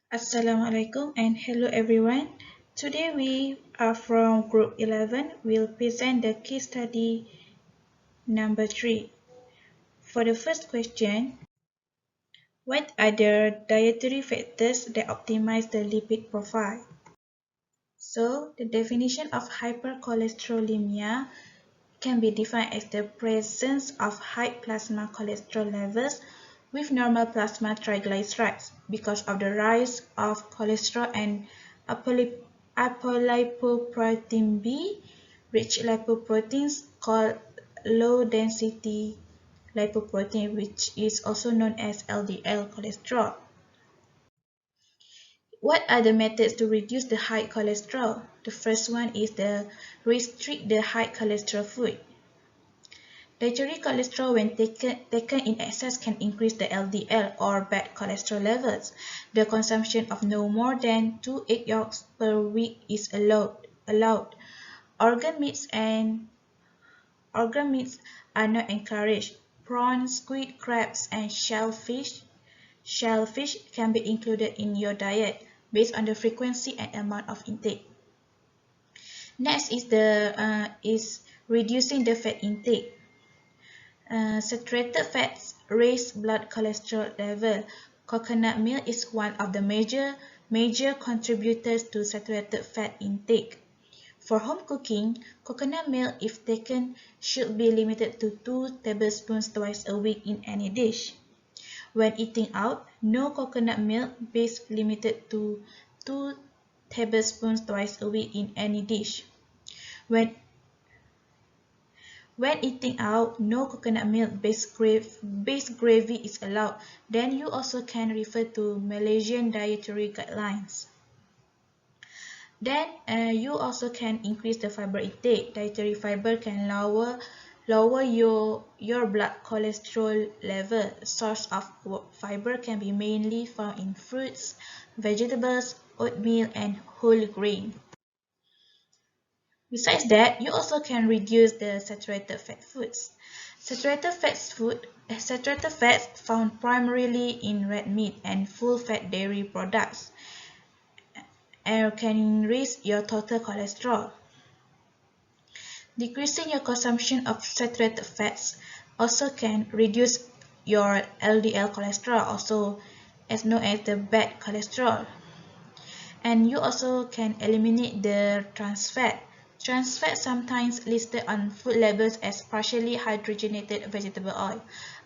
Assalamualaikum and hello everyone. Today we are from Group 11. We'll present the case study number 3. For the first question, what are the dietary factors that optimize the lipid profile? So, the definition of hypercholesterolemia can be defined as the presence of high plasma cholesterol levels with normal plasma triglycerides because of the rise of cholesterol and apolipoprotein B rich lipoproteins called low density lipoprotein, which is also known as LDL cholesterol. What are the methods to reduce the high cholesterol? The first one is the restrict the high cholesterol food. Dietary cholesterol when taken in excess can increase the LDL or bad cholesterol levels. The consumption of no more than 2 egg yolks per week is allowed. Organ meats are not encouraged. Prawns, squid, crabs, and shellfish can be included in your diet based on the frequency and amount of intake. Next is reducing the fat intake. Saturated fats raise blood cholesterol level. Coconut milk is one of the major contributors to saturated fat intake. For home cooking, coconut milk, if taken, should be limited to 2 tablespoons twice a week in any dish. When eating out, no coconut milk based limited to 2 tablespoons twice a week in any dish. When eating out, no coconut milk based gravy is allowed. Then you also can refer to Malaysian dietary guidelines. Then you also can increase the fiber intake. Dietary fiber can lower your blood cholesterol level. Source of fiber can be mainly found in fruits, vegetables, oatmeal, and whole grain. Besides that, you also can reduce the saturated fat foods. Saturated fats found primarily in red meat and full-fat dairy products can raise your total cholesterol. Decreasing your consumption of saturated fats also can reduce your LDL cholesterol, also as known as the bad cholesterol. And you also can eliminate the trans fat. Trans fat, sometimes listed on food labels as partially hydrogenated vegetable oil,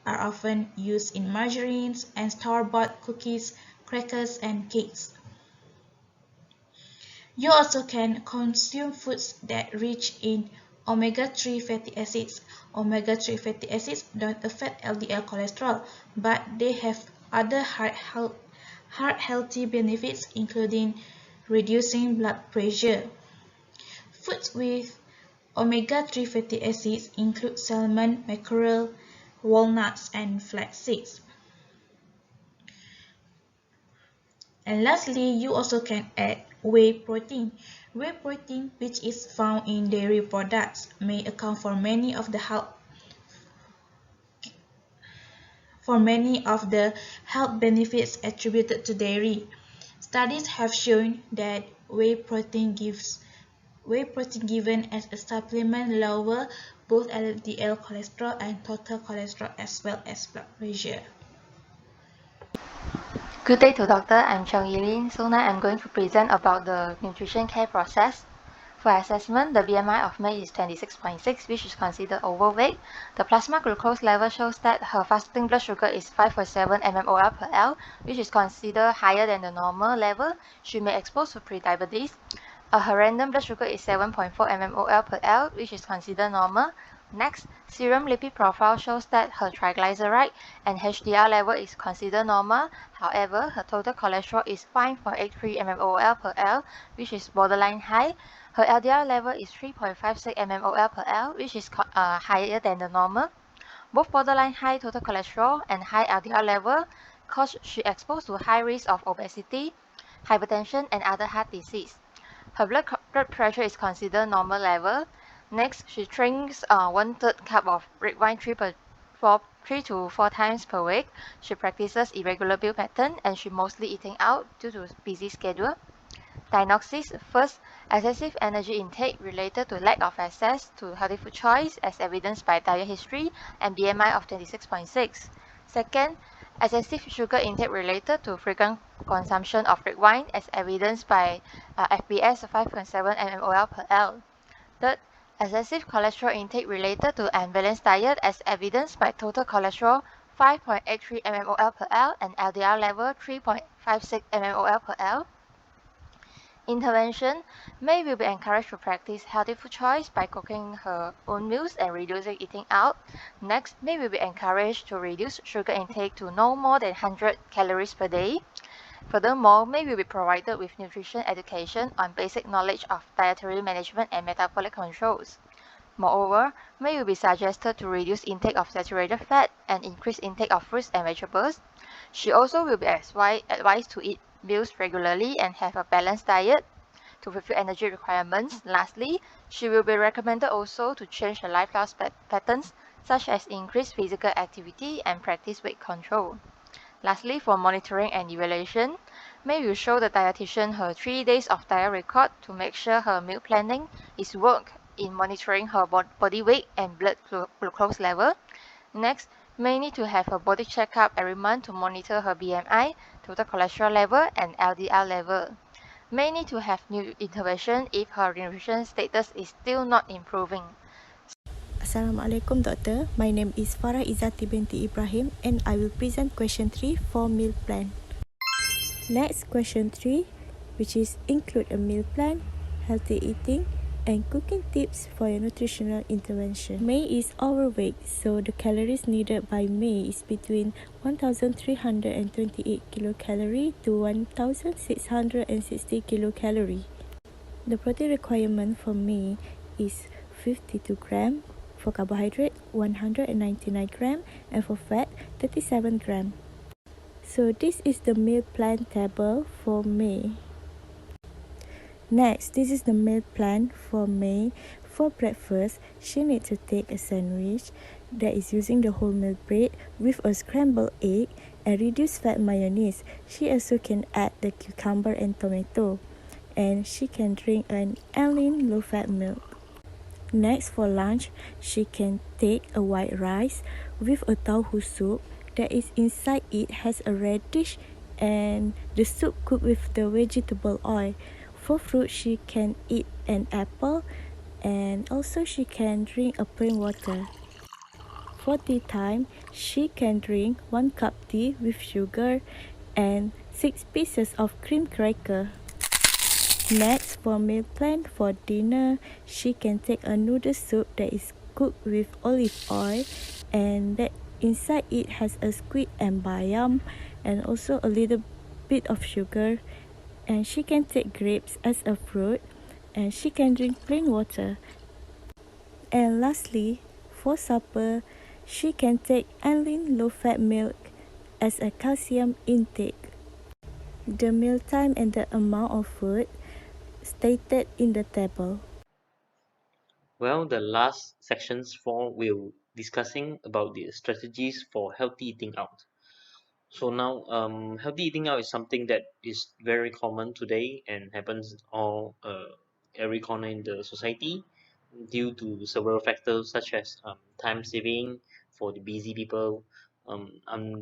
are often used in margarines and store-bought cookies, crackers, and cakes. You also can consume foods that rich in omega-3 fatty acids. Omega-3 fatty acids don't affect LDL cholesterol, but they have other heart healthy benefits, including reducing blood pressure. Foods with omega-3 fatty acids include salmon, mackerel, walnuts, and flax seeds. And lastly, you also can add whey protein. Whey protein, which is found in dairy products, may account for many of the health benefits attributed to dairy. Studies have shown that whey protein given as a supplement lower both LDL cholesterol and total cholesterol as well as blood pressure. Good day to doctor, I'm Chong Yilin. So now I'm going to present about the nutrition care process. For assessment, the BMI of May is 26.6, which is considered overweight. The plasma glucose level shows that her fasting blood sugar is 5.7 mmol per L, which is considered higher than the normal level. She may expose to prediabetes. Her random blood sugar is 7.4 mmol per L, which is considered normal. Next, serum lipid profile shows that her triglyceride and HDL level is considered normal. However, her total cholesterol is 5.83 mmol per L, which is borderline high. Her LDL level is 3.56 mmol per L, which is higher than the normal. Both borderline high total cholesterol and high LDL level cause she exposed to high risk of obesity, hypertension, and other heart disease. Her blood pressure is considered normal level. Next, she drinks 1/3 cup of red wine 3 to 4 times per week. She practices irregular meal pattern and she mostly eating out due to busy schedule. Diagnosis: first, excessive energy intake related to lack of access to healthy food choice as evidenced by diet history and BMI of 26.6. Second, excessive sugar intake related to frequent consumption of red wine as evidenced by FBS of 5.7 mmol per L. Third, excessive cholesterol intake related to unbalanced diet as evidenced by total cholesterol 5.83 mmol per L and LDL level 3.56 mmol per L. Intervention: May will be encouraged to practice healthy food choice by cooking her own meals and reducing eating out. Next, May will be encouraged to reduce sugar intake to no more than 100 calories per day. Furthermore, May will be provided with nutrition education on basic knowledge of dietary management and metabolic controls. Moreover, May will be suggested to reduce intake of saturated fat and increase intake of fruits and vegetables. She also will be advised to eat meals regularly and have a balanced diet to fulfill energy requirements. Lastly, she will be recommended also to change her lifestyle patterns, such as increase physical activity and practice weight control. Lastly, for monitoring and evaluation, May will show the dietitian her 3 days of diet record to make sure her meal planning is work in monitoring her body weight and blood glucose level. Next, May need to have a body checkup every month to monitor her BMI, total cholesterol level, and LDL level. May need to have new intervention if her nutrition status is still not improving. Assalamualaikum Doctor. My name is Farah Izzati binti Ibrahim and I will present question 3 for meal plan. Next, question 3, which is include a meal plan, healthy eating, and cooking tips for your nutritional intervention. May is overweight, so the calories needed by May is between 1,328 kilocalorie to 1,660 kilocalorie. The protein requirement for May is 52 gram, for carbohydrate 199 gram, and for fat 37 gram. So this is the meal plan table for May. Next, this is the meal plan for May. For breakfast, she needs to take a sandwich that is using the wholemeal bread with a scrambled egg and reduced fat mayonnaise. She also can add the cucumber and tomato, and she can drink an Allen low-fat milk. Next, for lunch, she can take a white rice with a tauhu soup that is inside it has a radish and the soup cooked with the vegetable oil. For fruit, she can eat an apple and also she can drink a plain water. For tea time, she can drink 1 cup tea with sugar and 6 pieces of cream cracker. Next, for meal plan for dinner, she can take a noodle soup that is cooked with olive oil and that inside it has a squid and bayam and also a little bit of sugar, and she can take grapes as a fruit and she can drink plain water. And lastly, for supper, she can take Allen low-fat milk as a calcium intake. The meal time and the amount of food stated in the table. Well, the last sections 4 will discussing about the strategies for healthy eating out. So now, healthy eating out is something that is very common today and happens all every corner in the society due to several factors such as time saving for the busy people,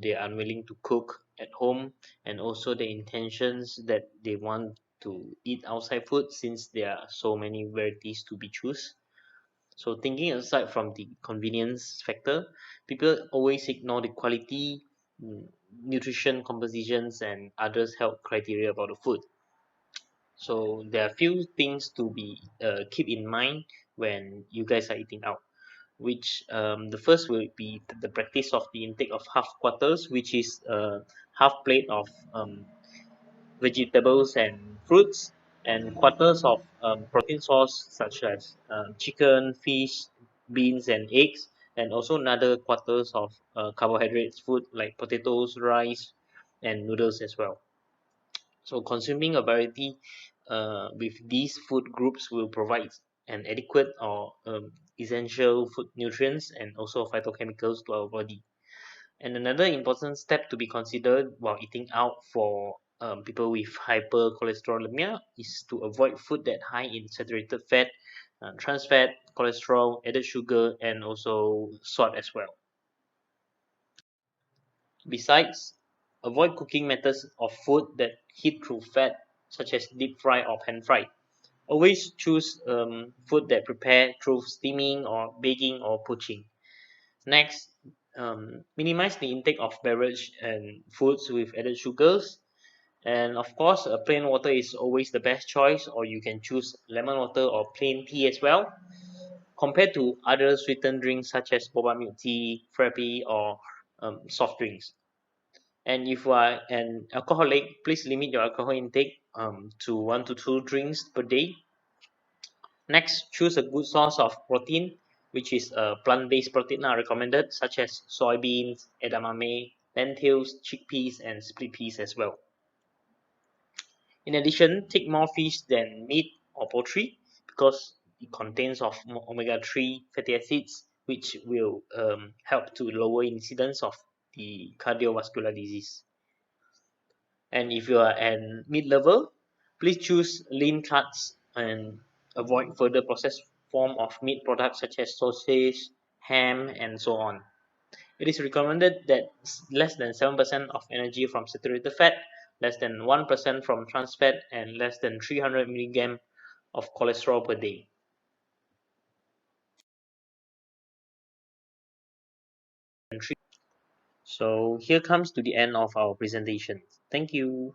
they are unwilling to cook at home, and also the intentions that they want to eat outside food since there are so many varieties to be choose. So thinking aside from the convenience factor, people always ignore the quality, nutrition compositions, and others health criteria about the food. So there are few things to be keep in mind when you guys are eating out. Which the first will be the practice of the intake of half quarters, which is half plate of vegetables and fruits, and quarters of protein source such as chicken, fish, beans, and eggs, and also another quarters of carbohydrates food like potatoes, rice, and noodles as well. So consuming a variety with these food groups will provide an adequate or essential food nutrients and also phytochemicals to our body. And another important step to be considered while eating out for people with hypercholesterolemia is to avoid food that high in saturated fat, trans fat, cholesterol, added sugar, and also salt as well. Besides, avoid cooking methods of food that heat through fat, such as deep fry or pan fry. Always choose food that prepare through steaming or baking or poaching. Next, minimize the intake of beverage and foods with added sugars. And of course, plain water is always the best choice, or you can choose lemon water or plain tea as well, compared to other sweetened drinks such as boba milk tea, frappe, or soft drinks. And if you are an alcoholic, please limit your alcohol intake to 1 to 2 drinks per day. Next, choose a good source of protein, which is plant-based protein are recommended, such as soybeans, edamame, lentils, chickpeas, and split peas as well. In addition, take more fish than meat or poultry because it contains of omega-3 fatty acids, which will help to lower incidence of the cardiovascular disease. And if you are an meat lover, please choose lean cuts and avoid further processed form of meat products such as sausage, ham, and so on. It is recommended that less than 7% of energy from saturated fat, less than 1% from trans fat, and less than 300 milligram of cholesterol per day. So here comes to the end of our presentation. Thank you.